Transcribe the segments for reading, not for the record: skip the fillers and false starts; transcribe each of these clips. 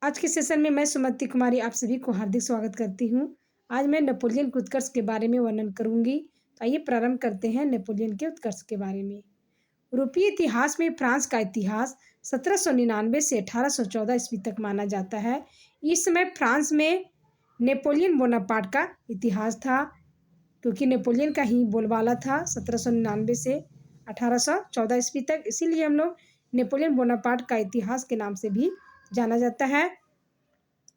आज के सेशन में मैं सुमति कुमारी आप सभी को हार्दिक स्वागत करती हूँ। आज मैं नेपोलियन के उत्कर्ष के बारे में वर्णन करूँगी। तो आइए प्रारंभ करते हैं नेपोलियन के उत्कर्ष के बारे में। यूरोपीय इतिहास में फ्रांस का इतिहास 1799 से 1814 ईस्वी तक माना जाता है। इस समय फ्रांस में नेपोलियन बोनापार्ट का इतिहास था, क्योंकि नेपोलियन का ही बोलबाला था 1799 से 1814 ईस्वी तक। इसीलिए हम लोग नेपोलियन बोनापार्ट का इतिहास के नाम से भी जाना जाता है।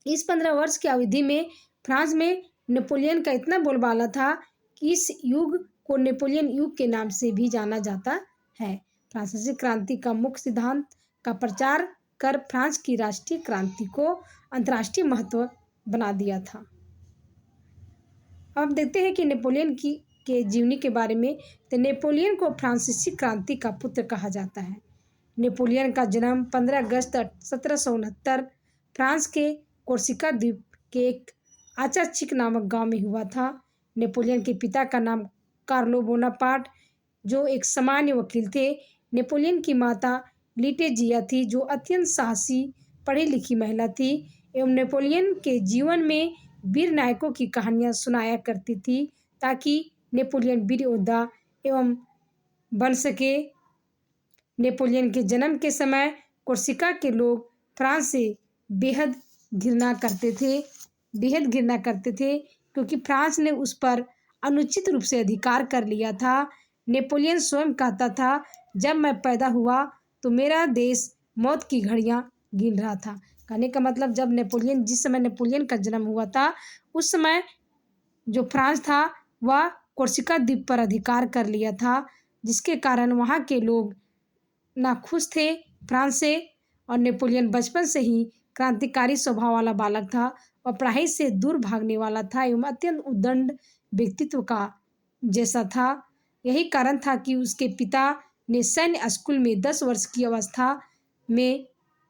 इस 15 वर्ष की अवधि में फ्रांस में नेपोलियन का इतना बोलबाला था कि इस युग को नेपोलियन युग के नाम से भी जाना जाता है। फ्रांसीसी क्रांति का मुख्य सिद्धांत का प्रचार कर फ्रांस की राष्ट्रीय क्रांति को अंतर्राष्ट्रीय महत्व बना दिया था। अब देखते हैं कि नेपोलियन के जीवनी के बारे में। तो नेपोलियन को फ्रांसीसी क्रांति का पुत्र कहा जाता है। नेपोलियन का जन्म 15 अगस्त 1769 फ्रांस के कोर्सिका द्वीप के एक आचाचिक नामक गांव में हुआ था। नेपोलियन के पिता का नाम कार्लो बोनापार्ट, जो एक सामान्य वकील थे। नेपोलियन की माता लिटेजिया थी, जो अत्यंत साहसी पढ़ी लिखी महिला थी एवं नेपोलियन के जीवन में वीर नायकों की कहानियां सुनाया करती थी, ताकि नेपोलियन वीर योद्धा एवं बन सके। नेपोलियन के जन्म के समय कोर्सिका के लोग फ्रांस से बेहद घृणा करते थे, क्योंकि फ्रांस ने उस पर अनुचित रूप से अधिकार कर लिया था। नेपोलियन स्वयं कहता था, जब मैं पैदा हुआ तो मेरा देश मौत की घड़ियां गिन रहा था। कहने का मतलब जिस समय नेपोलियन का जन्म हुआ था, उस समय जो फ्रांस था वह कोर्सिका द्वीप पर अधिकार कर लिया था, जिसके कारण वहाँ के लोग नाखुश थे फ्रांस से। और नेपोलियन बचपन से ही क्रांतिकारी स्वभाव वाला बालक था और पढ़ाई से दूर भागने वाला था एवं अत्यंत उद्दंड व्यक्तित्व का जैसा था। यही कारण था कि उसके पिता ने सैन्य स्कूल में 10 वर्ष की अवस्था में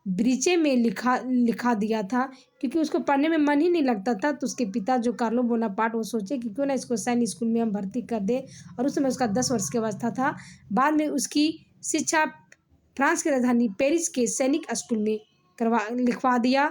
ब्रीचे में लिखा दिया था, क्योंकि उसको पढ़ने में मन ही नहीं लगता था। तो उसके पिता जो कार्लो बोनापार्ट, वो सोचे कि क्यों ना इसको सैन्य स्कूल में हम भर्ती कर दे। और उस समय उसका 10 वर्ष की अवस्था था। बाद में उसकी शिक्षा फ्रांस की राजधानी पेरिस के सैनिक स्कूल में लिखवा दिया,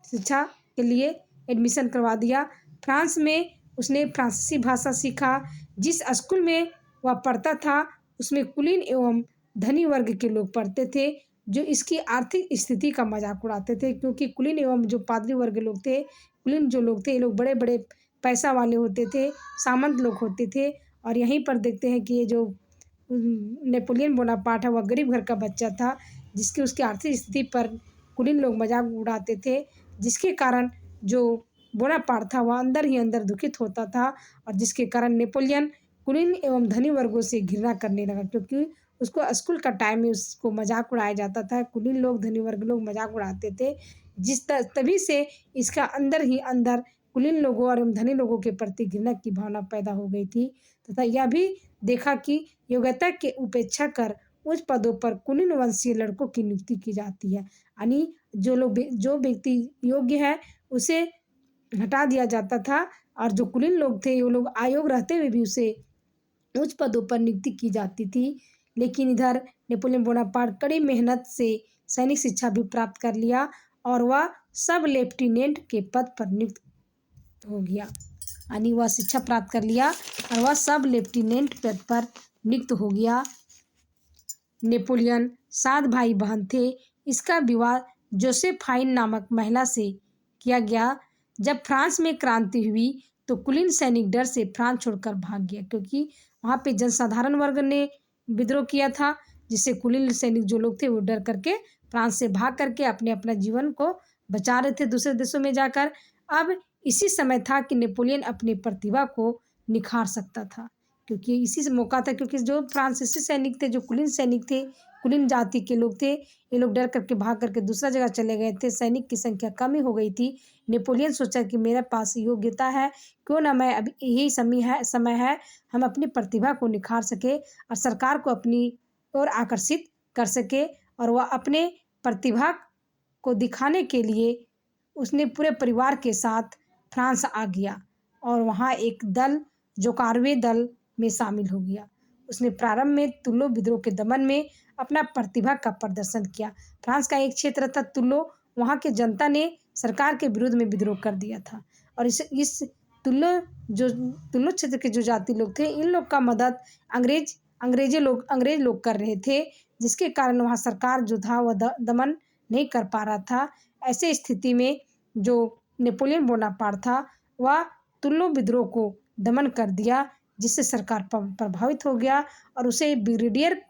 शिक्षा के लिए एडमिशन करवा दिया। फ्रांस में उसने फ्रांसीसी भाषा सीखा। जिस स्कूल में वह पढ़ता था उसमें कुलीन एवं धनी वर्ग के लोग पढ़ते थे, जो इसकी आर्थिक स्थिति का मजाक उड़ाते थे, क्योंकि कुलीन एवं जो पादरी वर्ग लोग थे, कुलीन जो लोग थे, ये लोग बड़े बड़े पैसा वाले होते थे, सामंत लोग होते थे। और यहीं पर देखते हैं कि ये जो नेपोलियन बोनापार्ट है वह गरीब घर का बच्चा था, जिसकी उसकी आर्थिक स्थिति पर कुलीन लोग मजाक उड़ाते थे, जिसके कारण जो बोनापार्ट था वह अंदर ही अंदर दुखित होता था। और जिसके कारण नेपोलियन कुलीन एवं धनी वर्गों से घृणा करने लगा, क्योंकि उसको स्कूल का टाइम में उसको मजाक उड़ाया जाता था। कुलीन लोग, धनी वर्ग लोग मजाक उड़ाते थे, तभी से इसका अंदर ही अंदर कुलीन लोगों और धनी लोगों के प्रति घृणा की भावना पैदा हो गई थी। तथा यह भी देखा कि योग्यता के उपेक्षा कर उच्च पदों पर कुलीन वंशीय लड़कों की नियुक्ति की जाती है, यानी जो व्यक्ति योग्य है उसे हटा दिया जाता था, और जो कुलीन लोग थे वो लोग अयोग्य रहते हुए भी उसे उच्च पदों पर नियुक्ति की जाती थी। लेकिन इधर नेपोलियन बोनापार्ट कड़ी मेहनत से सैनिक शिक्षा भी प्राप्त कर लिया और वह सब लेफ्टिनेंट के पद पर नियुक्त हो गया, यानी वह शिक्षा प्राप्त कर लिया और वह सब लेफ्टिनेंट पद पर नियुक्त हो गया। नेपोलियन 7 भाई बहन थे। इसका विवाह जोसेफाइन नामक महिला से किया गया। जब फ्रांस में क्रांति हुई तो कुलीन सैनिक डर से फ्रांस छोड़कर भाग गया, क्योंकि वहाँ पे जनसाधारण वर्ग ने विद्रोह किया था, जिससे कुलीन सैनिक जो लोग थे वो डर करके फ्रांस से भाग करके अपना जीवन को बचा रहे थे दूसरे देशों में जाकर। अब इसी समय था कि नेपोलियन अपनी प्रतिभा को निखार सकता था, क्योंकि इसी से मौका था, क्योंकि जो फ्रांसीसी सैनिक थे, जो कुलीन सैनिक थे, कुलीन जाति के लोग थे, ये लोग डर करके भाग करके दूसरा जगह चले गए थे। सैनिक की संख्या कमी हो गई थी। नेपोलियन सोचा कि मेरे पास योग्यता है, क्यों ना मैं अभी यही समय है हम अपनी प्रतिभा को निखार सके और सरकार को अपनी ओर आकर्षित कर सके। और वह अपने प्रतिभा को दिखाने के लिए उसने पूरे परिवार के साथ फ्रांस आ गया और वहाँ एक दल, जो कार्वे दल में शामिल हो गया। उसने प्रारंभ में तुल्लो विद्रोह के दमन में अपना प्रतिभा का प्रदर्शन किया। फ्रांस का एक क्षेत्र था तुल्लो, वहाँ के जनता ने सरकार के विरोध में विद्रोह कर दिया था। और इस तुल्लो क्षेत्र के जो जाति लोग थे, इन लोग का मदद अंग्रेज लोग कर रहे थे, जिसके कारण वहाँ सरकार जो था वह दमन नहीं कर पा रहा था। ऐसे स्थिति में जो नेपोलियन बोनापार्ट था वह तुल्लो विद्रोह को दमन कर दिया, जिससे सरकार प्रभावित हो गया और उसे ब्रिगेडियर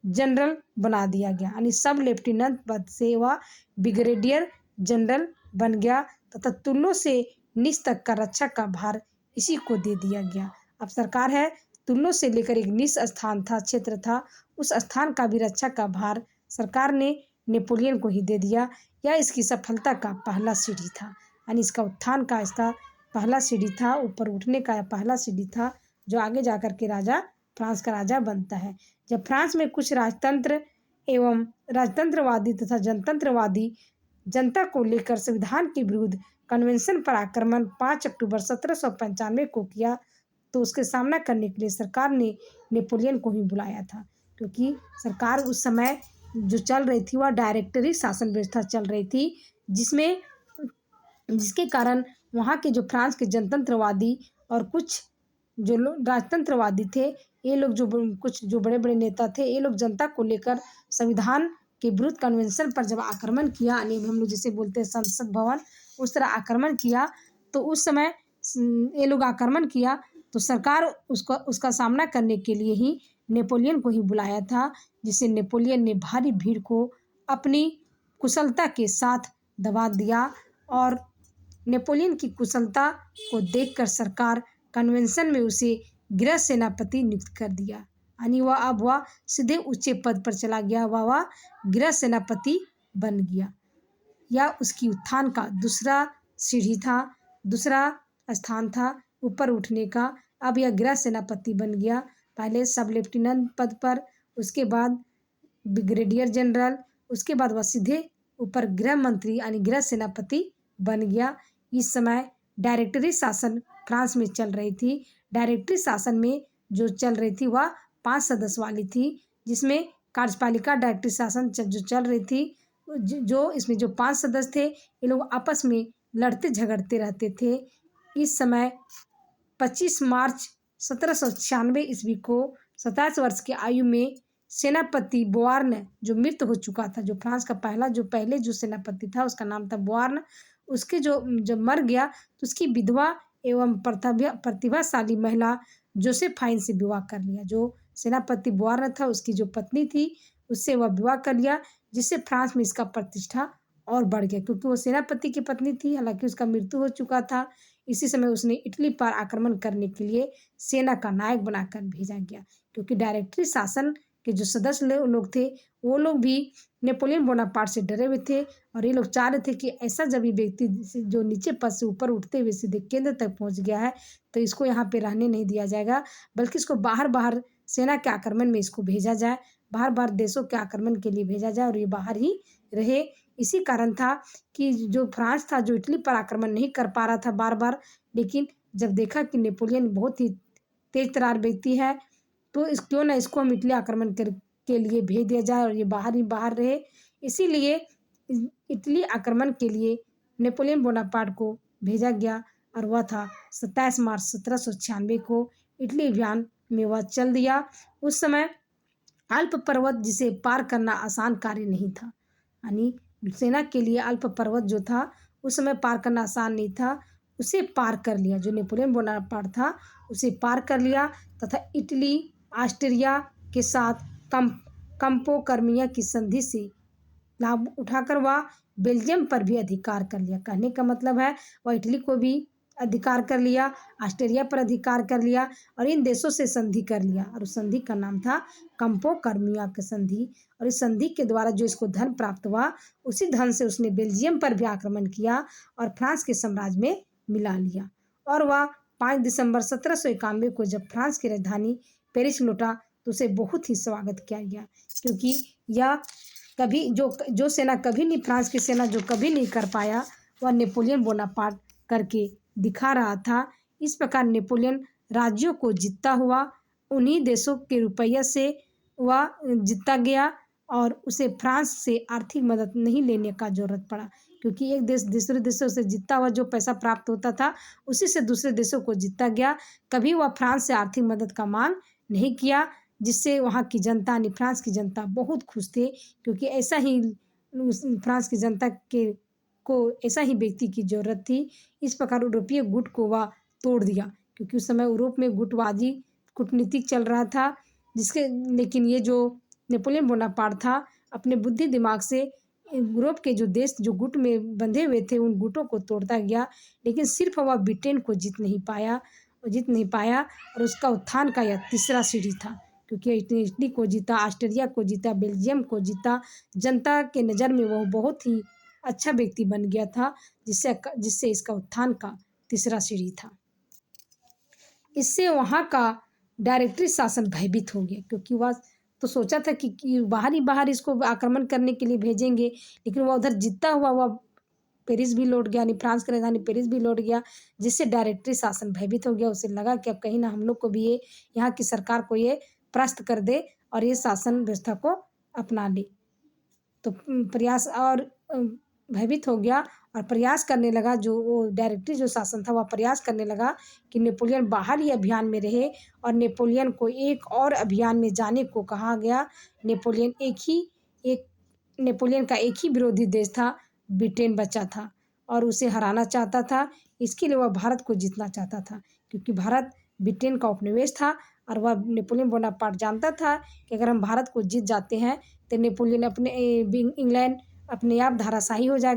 जनरल बना दिया गया, यानी सब लेफ्टिनेंट पद से वह ब्रिगेडियर जनरल बन गया तथा तुल्लो से निच तक का रक्षा का भार इसी को दे दिया गया। अब सरकार है, तुल्लो से लेकर एक निच स्थान था, क्षेत्र था, उस स्थान का भी रक्षा का भार सरकार ने नेपोलियन को ही दे दिया। यह इसकी सफलता का पहला सीढ़ी था, यानी इसका उत्थान का इसका पहला सीढ़ी था, ऊपर उठने का पहला सीढ़ी था, जो आगे जाकर के फ्रांस का राजा बनता है। जब फ्रांस में कुछ राजतंत्रवादी तथा जनतंत्रवादी जनता को लेकर संविधान के विरुद्ध कन्वेंशन पर आक्रमण 5 अक्टूबर 1795 को किया, तो उसके सामना करने के लिए सरकार ने नेपोलियन को ही बुलाया था, क्योंकि सरकार उस समय जो चल रही थी वह डायरेक्टरी शासन व्यवस्था चल रही थी, जिसके कारण वहाँ के जो फ्रांस के जनतंत्रवादी और कुछ जो लोग राजतंत्रवादी थे, ये लोग जो बड़े बड़े नेता थे, ये लोग जनता को लेकर संविधान के विरुद्ध कन्वेंशन पर जब आक्रमण किया, यानी हम लोग जिसे बोलते हैं संसद भवन, उस तरह आक्रमण किया, तो उस समय ये लोग आक्रमण किया तो सरकार उसका सामना करने के लिए ही नेपोलियन को ही बुलाया था, जिसे नेपोलियन ने भारी भीड़ को अपनी कुशलता के साथ दबा दिया। और नेपोलियन की कुशलता को देखकर सरकार कन्वेंशन में उसे गृह सेनापति नियुक्त कर दिया, यानी वह सीधे ऊंचे पद पर चला गया, वह गृह सेनापति बन गया। यह उसकी उत्थान का दूसरा सीढ़ी था, दूसरा स्थान था ऊपर उठने का। अब यह गृह सेनापति बन गया, पहले सब लेफ्टिनेंट पद पर, उसके बाद ब्रिगेडियर जनरल, उसके बाद वह सीधे ऊपर गृह मंत्री यानी गृह सेनापति बन गया। इस समय डायरेक्टरी शासन फ्रांस में चल रही थी। डायरेक्टरी शासन में जो चल रही थी वह 5 सदस्य वाली थी, जिसमें कार्यपालिका डायरेक्टरी शासन जो चल रही थी, जो इसमें जो 5 सदस्य थे, ये लोग आपस में लड़ते झगड़ते रहते थे। इस समय 25 मार्च 1796 ईस्वी को 27 वर्ष की आयु में सेनापति बोआर्न जो मृत हो चुका था, जो फ्रांस का पहले जो सेनापति था उसका नाम था बोआर्न, उसके जब मर गया तो उसकी विधवा एवं प्रतिभाशाली महिला जोसेफाइन से विवाह कर लिया। जो सेनापति बोआर्न था उसकी जो पत्नी थी उससे वह विवाह कर लिया, जिससे फ्रांस में इसका प्रतिष्ठा और बढ़ गया, क्योंकि वो सेनापति की पत्नी थी, हालांकि उसका मृत्यु हो चुका था। इसी समय उसने इटली पर आक्रमण करने के लिए सेना का नायक बनाकर भेजा गया, क्योंकि डायरेक्टरी शासन के जो सदस्य लोग थे वो लोग भी नेपोलियन बोनापार्ट से डरे हुए थे, और ये लोग चाह रहे थे कि ऐसा जब ये व्यक्ति जो नीचे पद से ऊपर उठते हुए सीधे केंद्र तक पहुंच गया है तो इसको यहाँ पे रहने नहीं दिया जाएगा, बल्कि इसको बाहर सेना के आक्रमण में इसको भेजा जाए, बाहर देशों के आक्रमण के लिए भेजा जाए और ये बाहर ही रहे। इसी कारण था कि जो फ्रांस था जो इटली पर आक्रमण नहीं कर पा रहा था बार, लेकिन जब देखा कि नेपोलियन बहुत ही तेज तर्रार व्यक्ति है, तो क्यों ना इसको हम इटली आक्रमण के लिए भेज दिया जाए और ये बाहर रहे। इसीलिए इटली आक्रमण के लिए नेपोलियन बोनापार्ट को भेजा गया, और वह था 27 मार्च 1796 को इटली अभियान में वह चल दिया। उस समय अल्प पर्वत जिसे पार करना आसान कार्य नहीं था, यानी सेना के लिए अल्प पर्वत जो था उस समय पार करना आसान नहीं था, उसे पार कर लिया। जो नेपोलियन बोनापार्ट था उसे पार कर लिया तथा इटली ऑस्ट्रिया के साथ कंपो कर्मिया की संधि से लाभ उठाकर वह बेल्जियम पर भी अधिकार कर लिया। कहने का मतलब है वह इटली को भी अधिकार कर लिया, ऑस्ट्रिया पर अधिकार कर लिया और इन देशों से संधि कर लिया, और उस संधि का नाम था कंपो कर्मिया की संधि। और इस संधि के द्वारा जो इसको धन प्राप्त हुआ, उसी धन से उसने बेल्जियम पर भी आक्रमण किया और फ्रांस के साम्राज्य में मिला लिया। और वह 5 दिसंबर 1791 को जब फ्रांस की राजधानी पेरिस लौटा तो उसे बहुत ही स्वागत किया गया, क्योंकि यह कभी जो सेना कभी नहीं, फ्रांस की सेना जो कभी नहीं कर पाया, वह नेपोलियन बोनापार्ट करके दिखा रहा था। इस प्रकार नेपोलियन राज्यों को जीतता हुआ, उन्हीं देशों के रुपये से वह जीतता गया और उसे फ्रांस से आर्थिक मदद नहीं लेने का ज़रूरत पड़ा, क्योंकि एक देश दूसरे देशों से जीतता हुआ जो पैसा प्राप्त होता था, उसी से दूसरे देशों को जीतता गया। कभी वह फ्रांस से आर्थिक मदद का माँग नहीं किया, जिससे वहाँ की जनता यानी फ्रांस की जनता बहुत खुश थे, क्योंकि ऐसा ही उस फ्रांस की जनता के को ऐसा ही व्यक्ति की ज़रूरत थी। इस प्रकार यूरोपीय गुट को वह तोड़ दिया, क्योंकि उस समय यूरोप में गुटबाजी कूटनीतिक चल रहा था, जिसके लेकिन ये जो नेपोलियन बोनापार्ट था, अपने बुद्धि दिमाग से यूरोप के जो देश जो गुट में बंधे हुए थे, उन गुटों को तोड़ता गया, लेकिन सिर्फ वह ब्रिटेन को जीत नहीं पाया और उसका उत्थान का यह तीसरा सीढ़ी था, क्योंकि इटली को जीता, ऑस्ट्रिया को जीता, बेल्जियम को जीता। जनता के नज़र में वह बहुत ही अच्छा व्यक्ति बन गया था, जिससे इसका उत्थान का तीसरा सीढ़ी था। इससे वहाँ का डायरेक्टरी शासन भयभीत हो गया, क्योंकि वह तो सोचा था कि बाहर ही बाहर इसको आक्रमण करने के लिए भेजेंगे, लेकिन वह उधर जीतता हुआ वह पेरिस भी लौट गया, यानी फ्रांस की राजधानी पेरिस भी लौट गया, जिससे डायरेक्टरी शासन भयभीत हो गया। उसे लगा कि अब कहीं ना हम लोग को भी ये यहाँ की सरकार को ये परास्त कर दे और ये शासन व्यवस्था को अपना ले। तो प्रयास और भयभीत हो गया और प्रयास करने लगा, जो वो डायरेक्टरी जो शासन था वह प्रयास करने लगा कि नेपोलियन बाहर ही अभियान में रहे, और नेपोलियन को एक और अभियान में जाने को कहा गया। नेपोलियन का एक ही विरोधी देश था, ब्रिटेन बचा था और उसे हराना चाहता था। इसके लिए वह भारत को जीतना चाहता था, क्योंकि भारत ब्रिटेन का उपनिवेश था और वह नेपोलियन बोनापार्ट जानता था कि अगर हम भारत को जीत जाते हैं तो नेपोलियन इंग्लैंड अपने आप धराशायी हो जाएगा।